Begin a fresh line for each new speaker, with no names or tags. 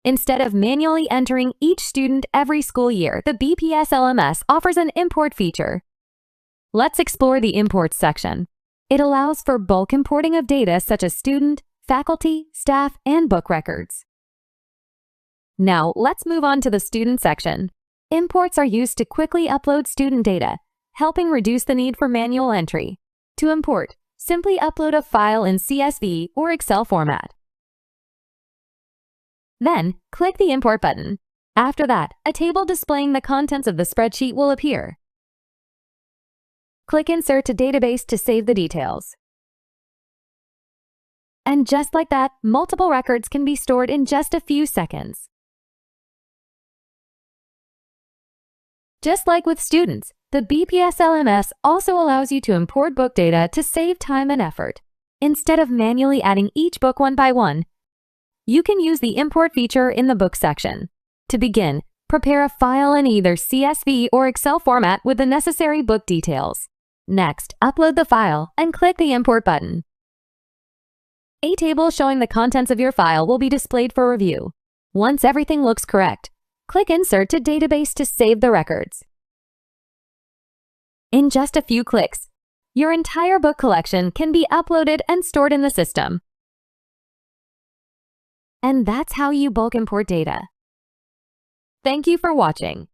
Instead of manually entering each student every school year, the BPS LMS offers an import feature. Let's explore the Imports section. It allows for bulk importing of data such as student, faculty, staff, and book records. Now, let's move on to the Student section. Imports are used to quickly upload student data, helping reduce the need for manual entry. To import, simply upload a file in CSV or Excel format. Then, click the Import button. After that, a table displaying the contents of the spreadsheet will appear. Click Insert to Database to save the details. And just like that, multiple records can be stored in just a few seconds. Just like with students, the BPS LMS also allows you to import book data to save time and effort. Instead of manually adding each book one by one, you can use the Import feature in the Book section. To begin, prepare a file in either CSV or Excel format with the necessary book details. Next, upload the file and click the Import button. A table showing the contents of your file will be displayed for review. Once everything looks correct, click Insert to Database to save the records. In just a few clicks, your entire book collection can be uploaded and stored in the system. And that's how you bulk import data. Thank you for watching.